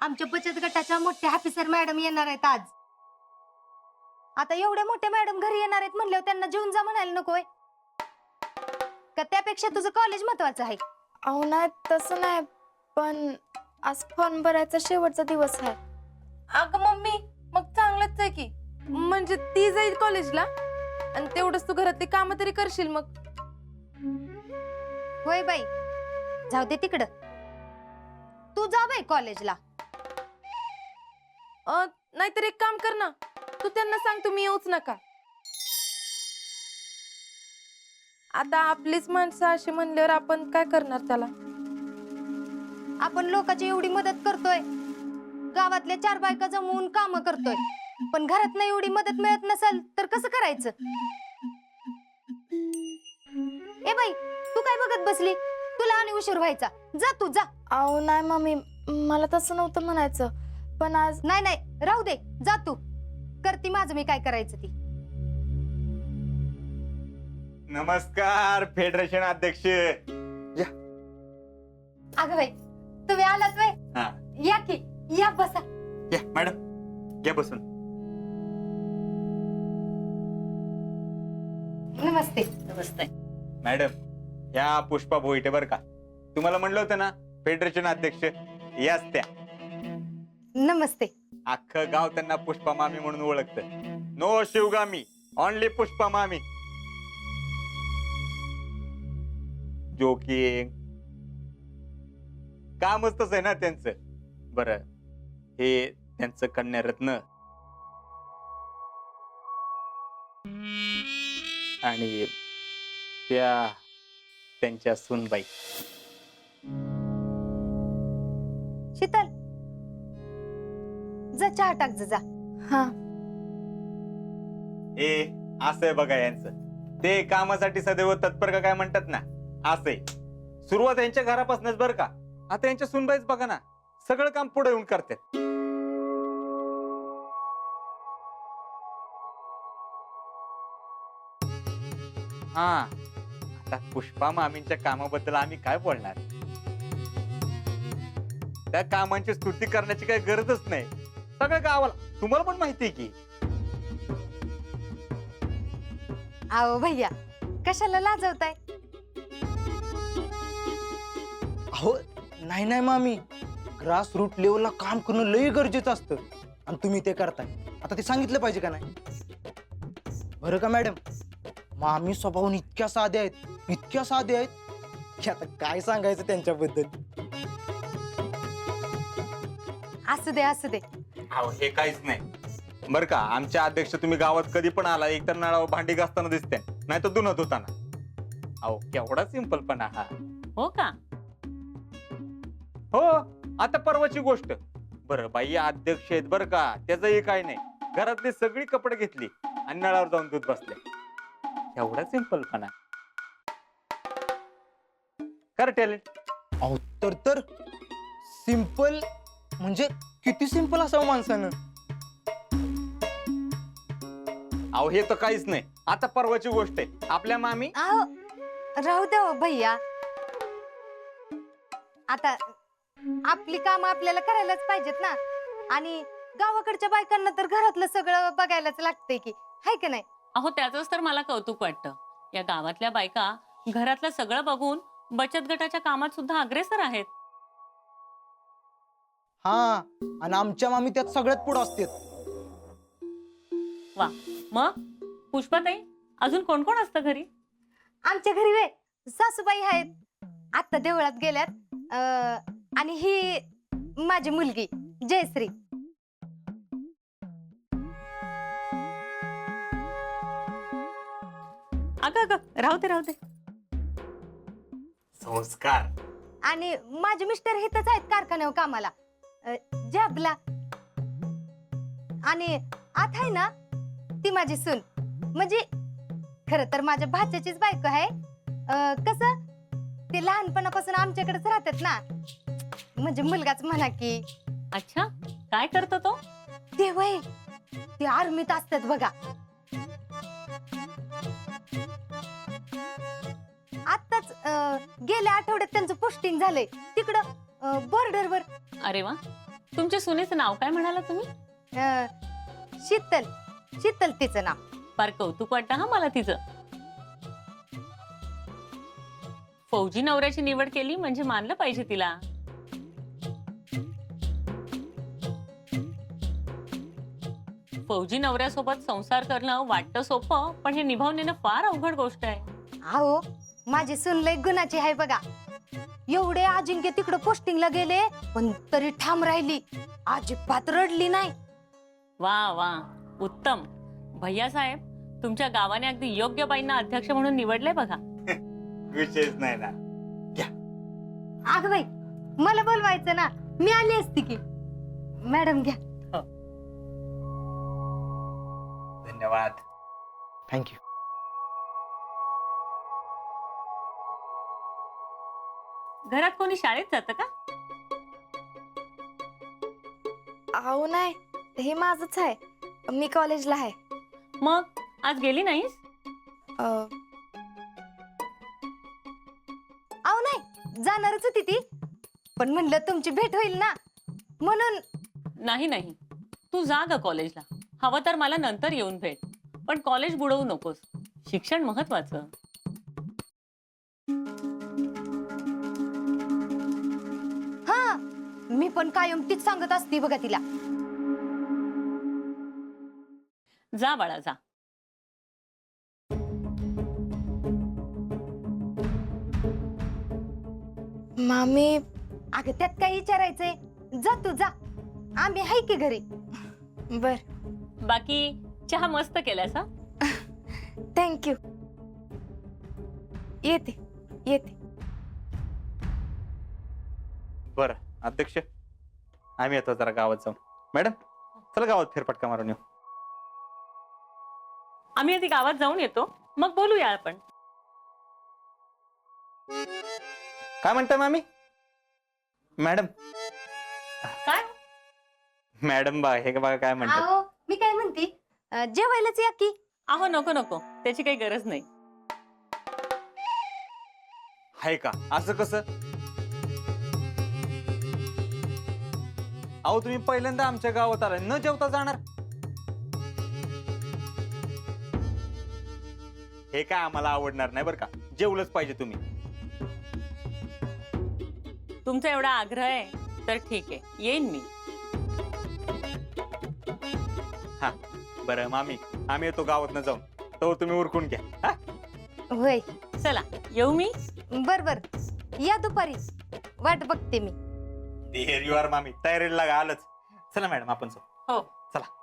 आमच्या बचत गटाच्या मोठ्या ऑफिसर मॅडम येणार आहेत आज. आता एवढ्या मोठ्या मॅडम घरी येणार आहेत म्हणल्यावर त्यांना जेवून जा म्हणायला नकोय का? त्यापेक्षा तुझं कॉलेज महत्वाचं आहे. अहो नाही तसं नाही, पण आज फॉर्म भरायचा शेवटचा दिवस आहे. अगं मम्मी, मग चांगलंच आहे की. म्हणजे ती जाईल कॉलेजला आणि तेवढंच तू घरातली कामं तरी करशील. मग होय बाई, जाऊ दे तिकडं. तू जा बाई कॉलेजला. नाहीतर एक काम कर ना, तू त्यांना सांग तुम्ही येऊच नका. आता आपलीच माणसं अशी म्हणल्यावर आपण काय करणार त्याला? आपण लोकांची एवढी मदत करतोय, गावातल्या 4 बायका जमवून काम करतोय, पण घरात नाही एवढी मदत मिळत नसेल तर कसं करायचं? ए बाई, तू काय बघत बसली? तुला आणि उशीर व्हायचा. जा तू जा. अहो नाही मम्मी, मला तसं नव्हतं म्हणायचं, पण आज नाही नाही, राहू दे. जा तू. करती माझं मी काय करायचं ती. नमस्कार फेडरेशन अध्यक्ष. अगं बाई, तुम्ही आलात बाई. हा या की, या बसा. या मॅडम, घ्या बसून. नमस्ते. नमस्ते. मॅडम, ह्या पुष्पा भोईटे बर का, तुम्हाला म्हणलं होतं ना फेडरेशन अध्यक्ष याच त्या. नमस्ते. अख्खं गाव त्यांना पुष्पा मामी म्हणून ओळखतं. नो शिवगामी, ओनली पुष्पा मामी. जोकिंग कामच तसं आहे ना त्यांचं. बरं, हे त्यांचं कन्यारत्न आणि त्या त्यांच्या सुनबाई. शीतल, जा चहा टाक जा. हा. हे असं आहे बघा यांचं. ते कामासाठी सदैव तत्पर का काय म्हणतात ना, असंय. सुरुवात यांच्या घरापासूनच बरं का. आता यांच्या सुनबाईच बघा ना, सगळं काम पुढे येऊन करतात. हा, आता पुष्पा मामींच्या कामाबद्दल आम्ही काय बोलणार? त्या कामांची स्तुती करण्याची काही गरजच नाही. सगळं गावाला तुम्हाला पण माहिती आहे की. आओ भैया, कशाला लाजवताय? अहो नाही नाही मामी, ग्रास रूट लेवलला काम करणं लई गरजेचं असतं आणि तुम्ही ते करताय. आता ते सांगितलं पाहिजे का नाही? बरं का मॅडम, मामी स्वभावून इतक्या साध्या आहेत, इतक्या साध्या आहेत की आता काय सांगायचं त्यांच्याबद्दल. असू दे असू दे. अहो हे काहीच नाही बर का. आमच्या अध्यक्ष तुम्ही गावात कधी पण आला, एकतर नळावर भांडी घासताना दिसते, नाही तर धुणं धुताना. अहो केवढा सिंपलपणा हा. हो का? हो, आता परवाची गोष्ट. बरं बाई अध्यक्ष आहेत बरं का, त्याचंही काय नाही. घरातली सगळी कपडे घेतली आणि नळावर जाऊन दूध बसले. एवढा सिंपलपणा. कर टॅलेंट. अहो तर सिंपल म्हणजे किती सिंपल असावं माणसानं. अहो हे तर काहीच नाही. आता परवाची गोष्ट आहे. आपल्या मामी आओ, राहू दे हो भैया. आता आपली काम आपल्याला करायलाच पाहिजेत ना. आणि गावाकडच्या बायकांना तर घरातलं सगळं बघायलाच लागतंय की, हाय की नाही? अहो त्याचंच तर मला कौतुक वाटतं. या गावातल्या बायका घरातलं सगळं बघून बचत गटाच्या कामात सुद्धा अग्रेसर आहेत. हा, आणि आमच्या मामी त्यात सगळ्यात पुढे असतात. वा, मग पुष्पाताई, अजून कोण कोण असतं घरी? आमच्या घरी वे सासूबाई आहेत, आता देवळात गेल्यात. आणि ही माझी मुलगी जयश्री. अगं राहू दे. संस्कार. आणि माझे मिस्टर इथंच आहेत कारखान्यावर कामाला, जॉबला. आणि आता आहे ना, ती माझी सून. म्हणजे खरं तर माझ्या भाच्याचीच बायको आहे. कसं ते लहानपणापासून आमच्याकडेच राहतात ना, म्हणजे मुलगाच म्हणा की. अच्छा, काय करतो तो? ते वय ते आर्मीत असतात बघा. आताच गेल्या आठवड्यात त्यांचं पोस्टिंग झालंय तिकडं बॉर्डरवर. अरे वा, तुमच्या सुनेचं नाव काय म्हणाला तुम्ही? शीतल. शीतल तिचं नाव. फार कौतुक वाटतं हा मला तिचं. फौजी नवऱ्याची निवड केली म्हणजे मानलं पाहिजे तिला. फौजी नवऱ्यासोबत संसार करणं वाटतं सोपं, पण हे निभावून नेणं फार अवघड गोष्ट आहे. अहो माझी सून लय गुणाची आहे बघा. एवढे अजिंक्य तिकडं पोस्टिंगला गेले पण तरी ठाम राहिली, अजिबात रडली नाही. वा वा, उत्तम. भैया साहेब, तुमच्या गावाने अगदी योग्य बाईंना अध्यक्ष म्हणून निवडलंय बघा. विशेष नाही ना. अगं बाई, मला बोलवायचं ना, मी आली असती की. मॅडम घ्या. धन्यवाद. थँक्यू. घरात कोणी शाळेत जातं का? अहो नाही, हे माझंच आहे. मी कॉलेजला आहे. मग आज गेली नाहीस? अं, अहो नाही, जाणारच होती ती, पण म्हणलं तुमची भेट होईल ना म्हणून. नाही नाही, तू जा ग कॉलेजला. हवं तर मला नंतर येऊन भेट, पण कॉलेज बुडवू नकोस. शिक्षण महत्वाचं. हा, मी पण कायम तीच सांगत असते बघा तिला. जा बाळा जा. मामी, अगं त्यात काय विचारायचंय, जा तू जा, आम्ही हाय की घरी. बर, बाकी चहा मस्त केलास हा. थँक्यू. येते येते. बरं अध्यक्ष, आम्ही येतो जरा गावात जाऊन. मॅडम चला गावात फेरफटका मारून येऊ. आम्ही आधी गावात जाऊन येतो, मग बोलूया आपण. काय म्हणताय मामी? मॅडम काय? मॅडम बा हे बघा काय म्हणतात. अहो मी काय म्हणते, जेवायलाच या की. अहो नको नको, त्याची काही गरज नाही. हाय का? असं कसं? अहो तुम्ही पहिल्यांदा आमच्या गावात आलाय, न जेवता जाणार? हे काय आम्हाला आवडणार नाही बरं का. जेवलंच पाहिजे तुम्ही. तुमचा एवढा आग्रह आहे तर ठीक आहे, येईन मी. हा बरं मामी, आम्ही येतो गावात न जाऊन, तो तुम्ही उरकून घ्या. हा? होय, चला येऊ मी. बर बर, या दुपारी, वाट बघते मी. देर यू आर मामी, तयारीला लागा. आलंच. चला मॅडम आपण जाऊ. हो चला.